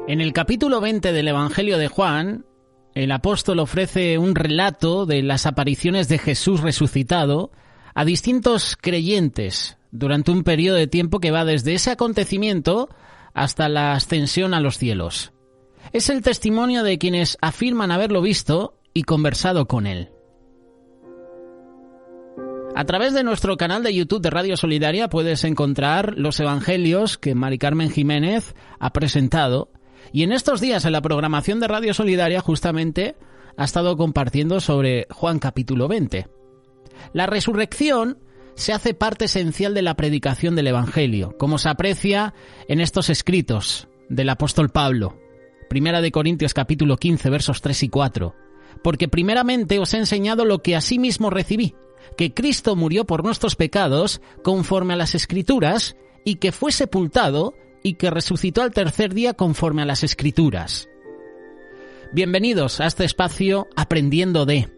En el capítulo 20 del Evangelio de Juan, el apóstol ofrece un relato de las apariciones de Jesús resucitado a distintos creyentes durante un periodo de tiempo que va desde ese acontecimiento hasta la ascensión a los cielos. Es el testimonio de quienes afirman haberlo visto y conversado con él. A través de nuestro canal de YouTube de Radio Solidaria puedes encontrar los evangelios que Mari Carmen Jiménez ha presentado, y en estos días en la programación de Radio Solidaria justamente ha estado compartiendo sobre Juan capítulo 20. La resurrección se hace parte esencial de la predicación del Evangelio, como se aprecia en estos escritos del apóstol Pablo. Primera de Corintios capítulo 15 versos 3 y 4. Porque primeramente os he enseñado lo que asimismo recibí, que Cristo murió por nuestros pecados conforme a las Escrituras, y que fue sepultado y que resucitó al tercer día conforme a las Escrituras. Bienvenidos a este espacio Aprendiendo de.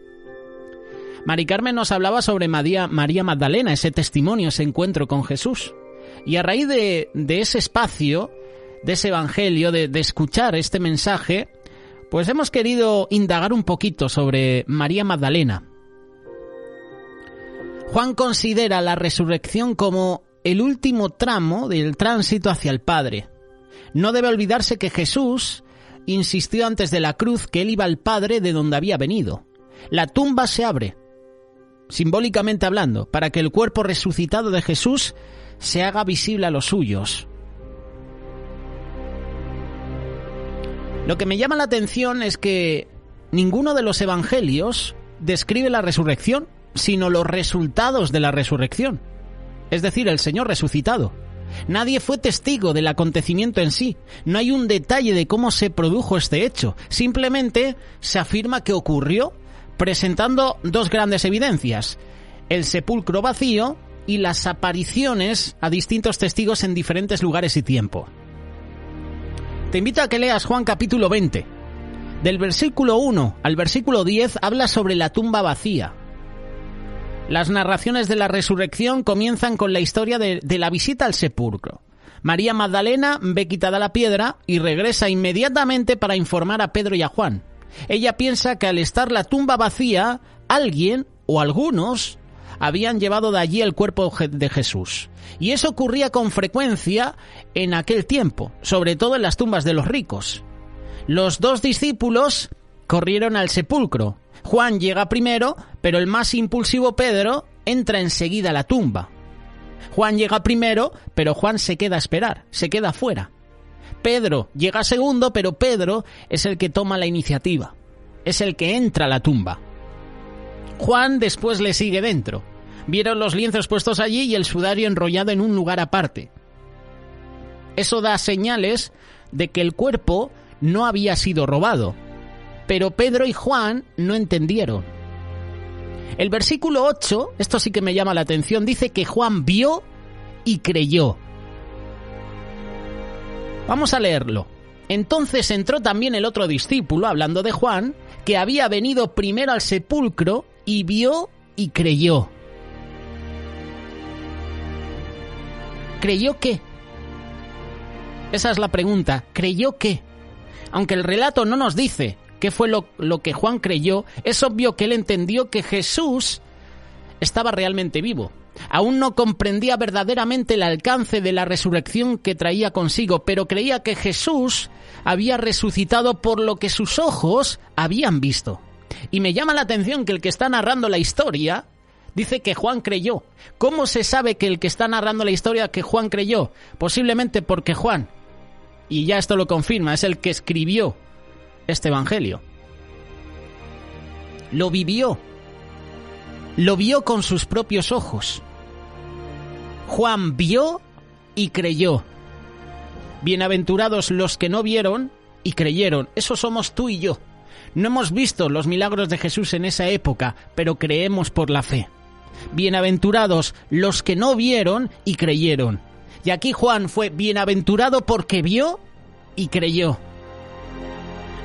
Mari Carmen nos hablaba sobre María Magdalena, ese testimonio, ese encuentro con Jesús. Y a raíz de ese espacio, de ese evangelio, de escuchar este mensaje, pues hemos querido indagar un poquito sobre María Magdalena. Juan considera la resurrección como el último tramo del tránsito hacia el Padre. No debe olvidarse que Jesús insistió antes de la cruz que él iba al Padre de donde había venido. La tumba se abre, simbólicamente hablando, para que el cuerpo resucitado de Jesús se haga visible a los suyos. Lo que me llama la atención es que ninguno de los evangelios describe la resurrección, sino los resultados de la resurrección, es decir, el Señor resucitado. Nadie fue testigo del acontecimiento en sí, no hay un detalle de cómo se produjo este hecho, simplemente se afirma que ocurrió, presentando dos grandes evidencias: el sepulcro vacío y las apariciones a distintos testigos en diferentes lugares y tiempo. Te invito a que leas Juan capítulo 20. Del versículo 1 al versículo 10 habla sobre la tumba vacía. Las narraciones de la resurrección comienzan con la historia de la visita al sepulcro. María Magdalena ve quitada la piedra y regresa inmediatamente para informar a Pedro y a Juan. Ella piensa que al estar la tumba vacía, alguien o algunos habían llevado de allí el cuerpo de Jesús. Y eso ocurría con frecuencia en aquel tiempo, sobre todo en las tumbas de los ricos. Los dos discípulos corrieron al sepulcro. Juan llega primero, pero el más impulsivo Pedro entra enseguida a la tumba. Juan llega primero, pero Juan se queda a esperar, se queda fuera. Pedro llega segundo, pero Pedro es el que toma la iniciativa, es el que entra a la tumba. Juan después le sigue dentro. Vieron los lienzos puestos allí y el sudario enrollado en un lugar aparte. Eso da señales de que el cuerpo no había sido robado. Pero Pedro y Juan no entendieron. El versículo 8, esto sí que me llama la atención, dice que Juan vio y creyó. Vamos a leerlo. Entonces entró también el otro discípulo, hablando de Juan, que había venido primero al sepulcro y vio y creyó. ¿Creyó qué? Esa es la pregunta. ¿Creyó qué? Aunque el relato no nos dice qué fue lo que Juan creyó, es obvio que él entendió que Jesús estaba realmente vivo. Aún no comprendía verdaderamente el alcance de la resurrección que traía consigo, pero creía que Jesús había resucitado por lo que sus ojos habían visto. Y me llama la atención que el que está narrando la historia dice que Juan creyó. ¿Cómo se sabe que el que está narrando la historia que Juan creyó? Posiblemente porque Juan, y ya esto lo confirma, es el que escribió este evangelio. Lo vivió con sus propios ojos. Juan vio y creyó. Bienaventurados los que no vieron y creyeron. Eso somos tú y yo. No hemos visto los milagros de Jesús en esa época, pero creemos por la fe. Bienaventurados los que no vieron y creyeron. Y aquí Juan fue bienaventurado porque vio y creyó.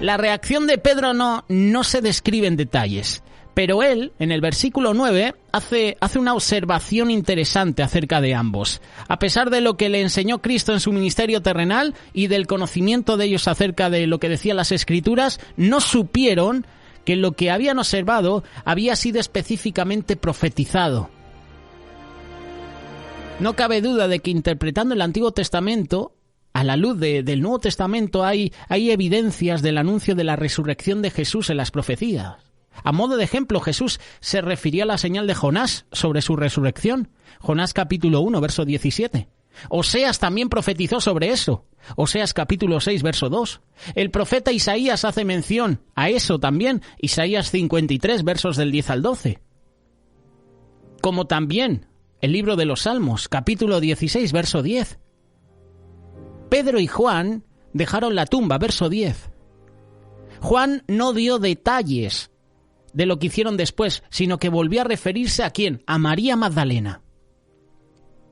La reacción de Pedro no se describe en detalles, pero él, en el versículo 9, hace una observación interesante acerca de ambos. A pesar de lo que le enseñó Cristo en su ministerio terrenal y del conocimiento de ellos acerca de lo que decían las Escrituras, no supieron que lo que habían observado había sido específicamente profetizado. No cabe duda de que interpretando el Antiguo Testamento, a la luz del Nuevo Testamento, hay evidencias del anuncio de la resurrección de Jesús en las profecías. A modo de ejemplo, Jesús se refirió a la señal de Jonás sobre su resurrección. Jonás capítulo 1, verso 17. Oseas también profetizó sobre eso. Oseas capítulo 6, verso 2. El profeta Isaías hace mención a eso también. Isaías 53, versos del 10 al 12. Como también el libro de los Salmos, capítulo 16, verso 10. Pedro y Juan dejaron la tumba, verso 10. Juan no dio detalles de lo que hicieron después, sino que volvió a referirse ¿a quién? A María Magdalena.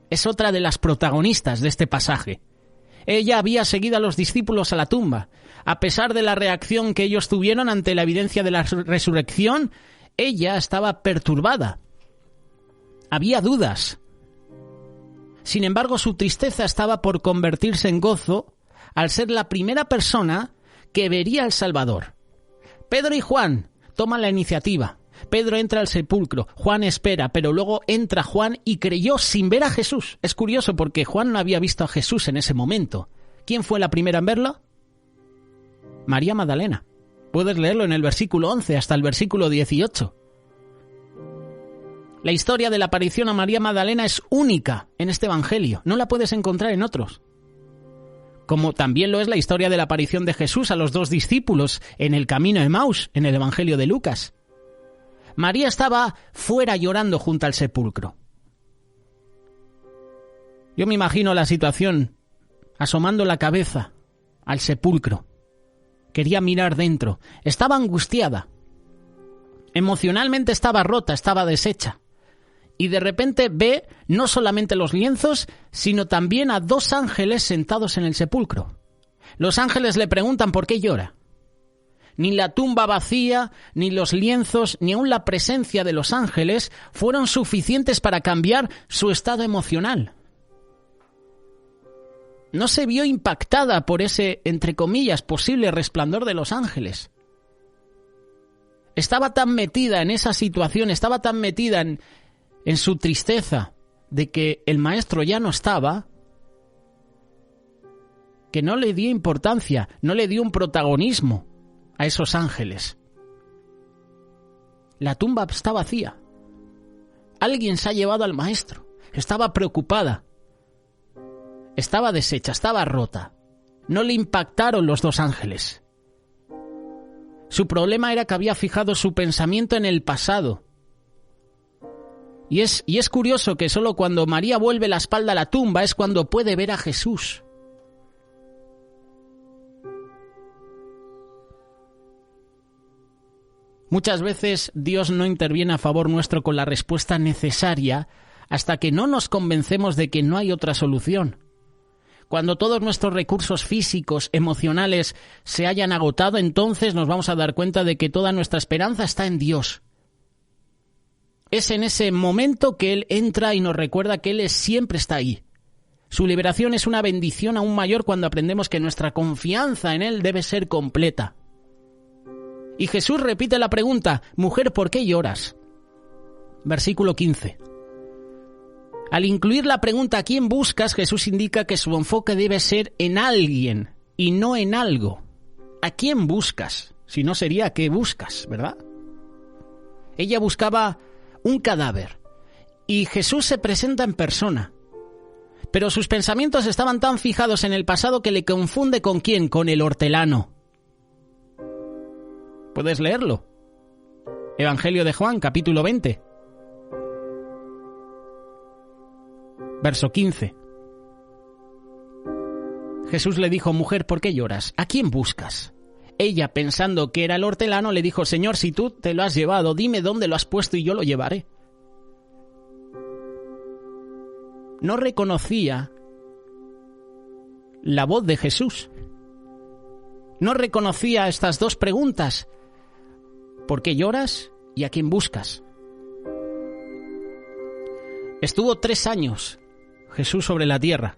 Es otra de las protagonistas de este pasaje. Ella había seguido a los discípulos a la tumba. A pesar de la reacción que ellos tuvieron ante la evidencia de la resurrección, ella estaba perturbada. Había dudas. Sin embargo, su tristeza estaba por convertirse en gozo al ser la primera persona que vería al Salvador. Pedro y Juan toman la iniciativa. Pedro entra al sepulcro, Juan espera, pero luego entra Juan y creyó sin ver a Jesús. Es curioso porque Juan no había visto a Jesús en ese momento. ¿Quién fue la primera en verlo? María Magdalena. Puedes leerlo en el versículo 11 hasta el versículo 18. La historia de la aparición a María Magdalena es única en este evangelio. No la puedes encontrar en otros. Como también lo es la historia de la aparición de Jesús a los dos discípulos en el camino de Emaús, en el evangelio de Lucas. María estaba fuera llorando junto al sepulcro. Yo me imagino la situación, asomando la cabeza al sepulcro. Quería mirar dentro. Estaba angustiada. Emocionalmente estaba rota, estaba deshecha. Y de repente ve no solamente los lienzos, sino también a dos ángeles sentados en el sepulcro. Los ángeles le preguntan por qué llora. Ni la tumba vacía, ni los lienzos, ni aun la presencia de los ángeles fueron suficientes para cambiar su estado emocional. No se vio impactada por ese, entre comillas, posible resplandor de los ángeles. Estaba tan metida en esa situación, estaba tan metida en su tristeza de que el maestro ya no estaba, que no le dio importancia, no le dio un protagonismo a esos ángeles. La tumba está vacía. Alguien se ha llevado al maestro. Estaba preocupada. Estaba deshecha, estaba rota. No le impactaron los dos ángeles. Su problema era que había fijado su pensamiento en el pasado. Y es curioso que solo cuando María vuelve la espalda a la tumba es cuando puede ver a Jesús. Muchas veces Dios no interviene a favor nuestro con la respuesta necesaria hasta que no nos convencemos de que no hay otra solución. Cuando todos nuestros recursos físicos, emocionales se hayan agotado, entonces nos vamos a dar cuenta de que toda nuestra esperanza está en Dios. Es en ese momento que Él entra y nos recuerda que Él siempre está ahí. Su liberación es una bendición aún mayor cuando aprendemos que nuestra confianza en Él debe ser completa. Y Jesús repite la pregunta: mujer, ¿por qué lloras? Versículo 15. Al incluir la pregunta ¿a quién buscas?, Jesús indica que su enfoque debe ser en alguien y no en algo. ¿A quién buscas? Si no sería ¿qué buscas?, ¿verdad? Ella buscaba un cadáver y Jesús se presenta en persona. Pero sus pensamientos estaban tan fijados en el pasado que le confunde ¿con quién? Con el hortelano. Puedes leerlo. Evangelio de Juan, capítulo 20. Verso 15. Jesús le dijo: mujer, ¿por qué lloras? ¿A quién buscas? Ella, pensando que era el hortelano, le dijo: Señor, si tú te lo has llevado, dime dónde lo has puesto y yo lo llevaré. No reconocía la voz de Jesús. No reconocía estas dos preguntas: ¿por qué lloras? ¿Y a quién buscas? Estuvo 3 años Jesús sobre la tierra.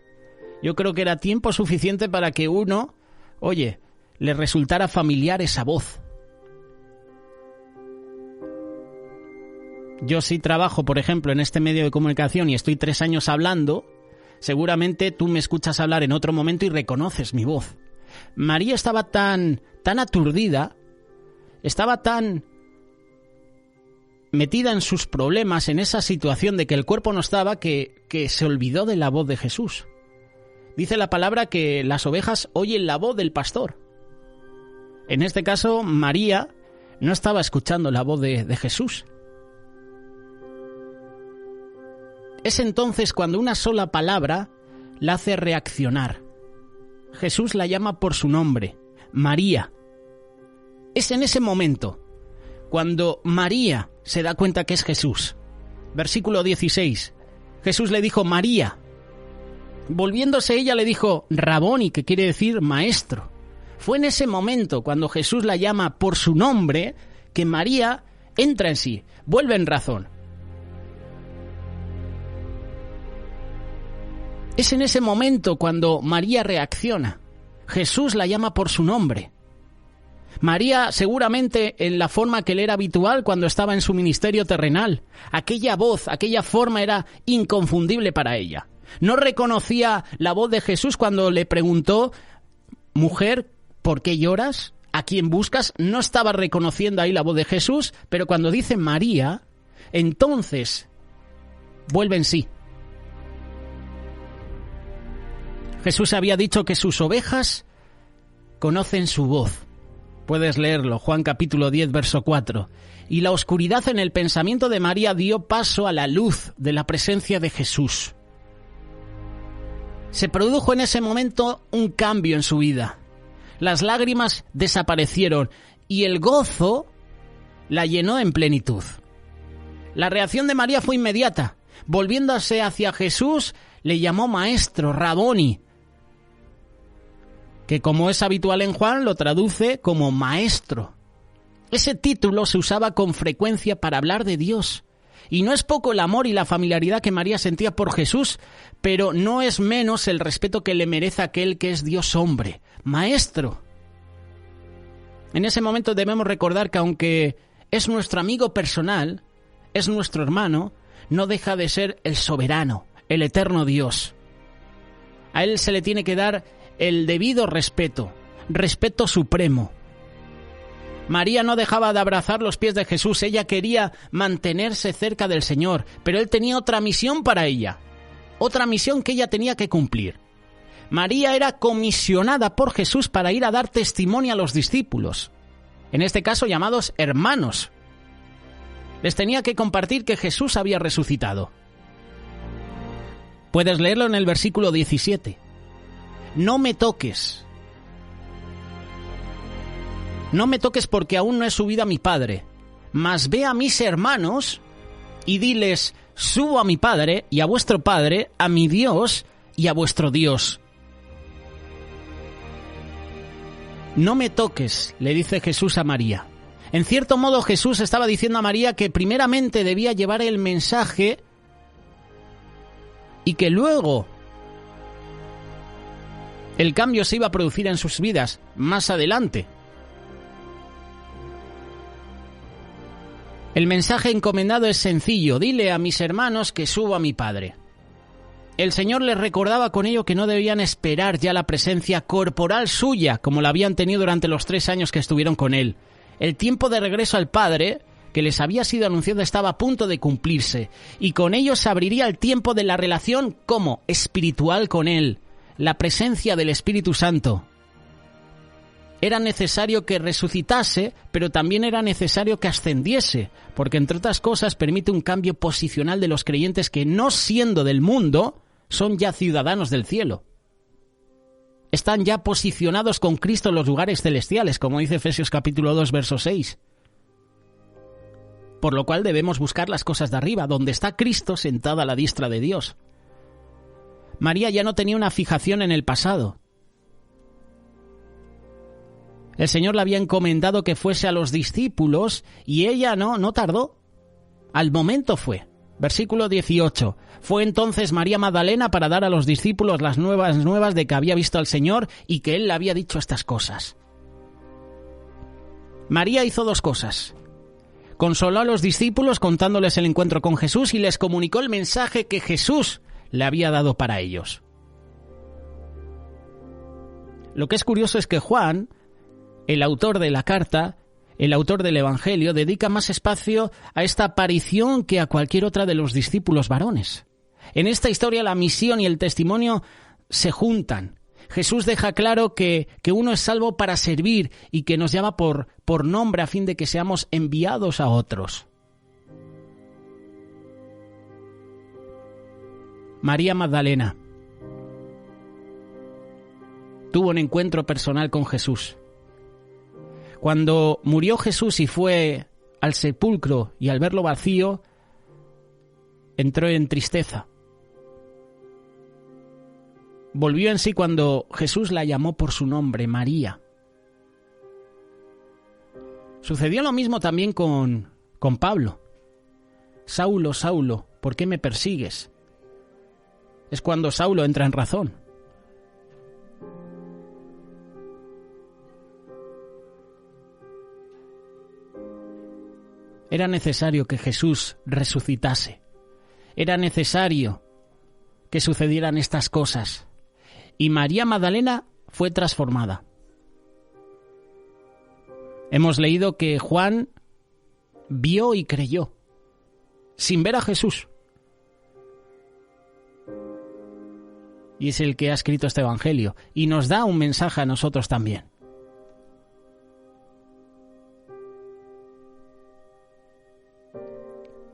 Yo creo que era tiempo suficiente para que le resultara familiar esa voz. Yo sí trabajo, por ejemplo, en este medio de comunicación y estoy 3 años hablando, seguramente tú me escuchas hablar en otro momento y reconoces mi voz. María estaba tan aturdida, estaba tan metida en sus problemas, en esa situación de que el cuerpo no estaba, que se olvidó de la voz de Jesús. Dice la palabra que las ovejas oyen la voz del pastor. En este caso, María no estaba escuchando la voz de Jesús. Es entonces cuando una sola palabra la hace reaccionar. Jesús la llama por su nombre, María. Es en ese momento cuando María se da cuenta que es Jesús. Versículo 16. Jesús le dijo, María. Volviéndose ella le dijo, Raboni, que quiere decir maestro. Fue en ese momento cuando Jesús la llama por su nombre que María entra en sí, vuelve en razón. Es en ese momento cuando María reacciona. Jesús la llama por su nombre. María, seguramente en la forma que le era habitual cuando estaba en su ministerio terrenal, aquella voz, aquella forma era inconfundible para ella. No reconocía la voz de Jesús cuando le preguntó, mujer, ¿por qué lloras? ¿A quién buscas? No estaba reconociendo ahí la voz de Jesús, pero cuando dice María, entonces vuelve en sí. Jesús había dicho que sus ovejas conocen su voz. Puedes leerlo, Juan capítulo 10, verso 4. Y la oscuridad en el pensamiento de María dio paso a la luz de la presencia de Jesús. Se produjo en ese momento un cambio en su vida. Las lágrimas desaparecieron y el gozo la llenó en plenitud. La reacción de María fue inmediata. Volviéndose hacia Jesús, le llamó maestro, Raboni, que como es habitual en Juan, lo traduce como maestro. Ese título se usaba con frecuencia para hablar de Dios. Y no es poco el amor y la familiaridad que María sentía por Jesús, pero no es menos el respeto que le merece aquel que es Dios hombre, maestro. En ese momento debemos recordar que aunque es nuestro amigo personal, es nuestro hermano, no deja de ser el soberano, el eterno Dios. A él se le tiene que dar el debido respeto, respeto supremo. María no dejaba de abrazar los pies de Jesús, ella quería mantenerse cerca del Señor, pero Él tenía otra misión para ella, otra misión que ella tenía que cumplir. María era comisionada por Jesús para ir a dar testimonio a los discípulos, en este caso llamados hermanos. Les tenía que compartir que Jesús había resucitado. Puedes leerlo en el versículo 17. No me toques. No me toques porque aún no he subido a mi Padre. Mas ve a mis hermanos y diles, subo a mi Padre y a vuestro Padre, a mi Dios y a vuestro Dios. No me toques, le dice Jesús a María. En cierto modo Jesús estaba diciendo a María que primeramente debía llevar el mensaje y que luego el cambio se iba a producir en sus vidas más adelante. El mensaje encomendado es sencillo, dile a mis hermanos que subo a mi Padre. El Señor les recordaba con ello que no debían esperar ya la presencia corporal suya, como la habían tenido durante los 3 años que estuvieron con Él. El tiempo de regreso al Padre, que les había sido anunciado, estaba a punto de cumplirse, y con ello se abriría el tiempo de la relación como espiritual con Él, la presencia del Espíritu Santo. Era necesario que resucitase, pero también era necesario que ascendiese, porque entre otras cosas permite un cambio posicional de los creyentes que, no siendo del mundo, son ya ciudadanos del cielo. Están ya posicionados con Cristo en los lugares celestiales, como dice Efesios capítulo 2, verso 6. Por lo cual debemos buscar las cosas de arriba, donde está Cristo sentado a la diestra de Dios. María ya no tenía una fijación en el pasado. El Señor le había encomendado que fuese a los discípulos y ella no tardó. Al momento fue. Versículo 18. Fue entonces María Magdalena para dar a los discípulos las nuevas de que había visto al Señor y que Él le había dicho estas cosas. María hizo 2 cosas. Consoló a los discípulos contándoles el encuentro con Jesús y les comunicó el mensaje que Jesús le había dado para ellos. Lo que es curioso es que Juan, el autor de la carta, el autor del Evangelio, dedica más espacio a esta aparición que a cualquier otra de los discípulos varones. En esta historia la misión y el testimonio se juntan. Jesús deja claro que uno es salvo para servir y que nos llama por nombre a fin de que seamos enviados a otros. María Magdalena tuvo un encuentro personal con Jesús. Cuando murió Jesús y fue al sepulcro y al verlo vacío, entró en tristeza. Volvió en sí cuando Jesús la llamó por su nombre, María. Sucedió lo mismo también con Pablo. Saulo, Saulo, ¿por qué me persigues? Es cuando Saulo entra en razón. Era necesario que Jesús resucitase. Era necesario que sucedieran estas cosas. Y María Magdalena fue transformada. Hemos leído que Juan vio y creyó, sin ver a Jesús. Y es el que ha escrito este Evangelio. Y nos da un mensaje a nosotros también.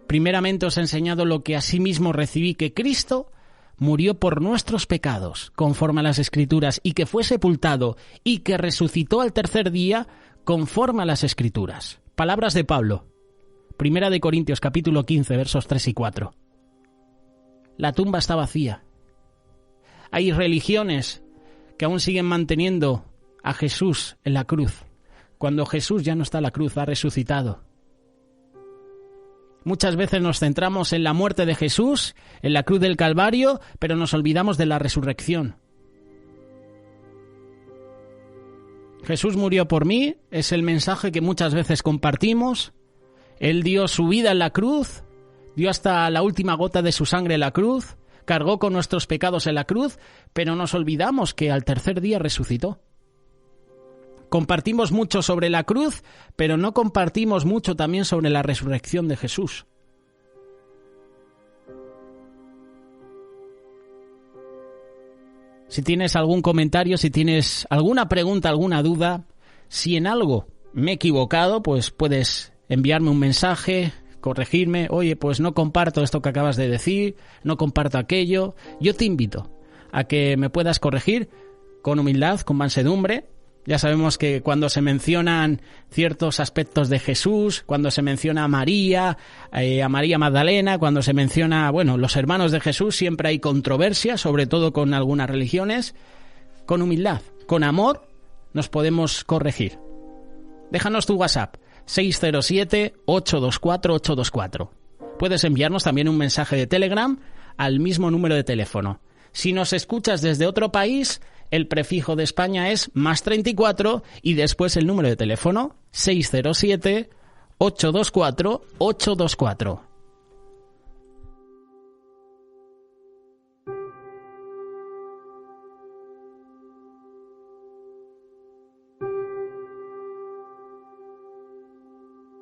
Primeramente os he enseñado lo que asimismo recibí, que Cristo murió por nuestros pecados, conforme a las Escrituras, y que fue sepultado, y que resucitó al tercer día, conforme a las Escrituras. Palabras de Pablo. Primera de Corintios, capítulo 15, versos 3 y 4. La tumba está vacía. Hay religiones que aún siguen manteniendo a Jesús en la cruz, cuando Jesús ya no está en la cruz, ha resucitado. Muchas veces nos centramos en la muerte de Jesús, en la cruz del Calvario, pero nos olvidamos de la resurrección. Jesús murió por mí, es el mensaje que muchas veces compartimos. Él dio su vida en la cruz, dio hasta la última gota de su sangre en la cruz, cargó con nuestros pecados en la cruz, pero nos olvidamos que al tercer día resucitó. Compartimos mucho sobre la cruz, pero no compartimos mucho también sobre la resurrección de Jesús. Si tienes algún comentario, si tienes alguna pregunta, alguna duda, si en algo me he equivocado, pues puedes enviarme un mensaje, corregirme. Oye, pues no comparto esto que acabas de decir, no comparto aquello. Yo te invito a que me puedas corregir con humildad, con mansedumbre. Ya sabemos que cuando se mencionan ciertos aspectos de Jesús, cuando se menciona a María Magdalena, cuando se menciona, los hermanos de Jesús, siempre hay controversia, sobre todo con algunas religiones. Con humildad, con amor, nos podemos corregir. Déjanos tu WhatsApp, 607-824-824. Puedes enviarnos también un mensaje de Telegram al mismo número de teléfono. Si nos escuchas desde otro país, el prefijo de España es +34 y después el número de teléfono 607-824-824.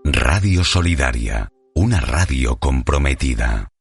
Radio Solidaria, una radio comprometida.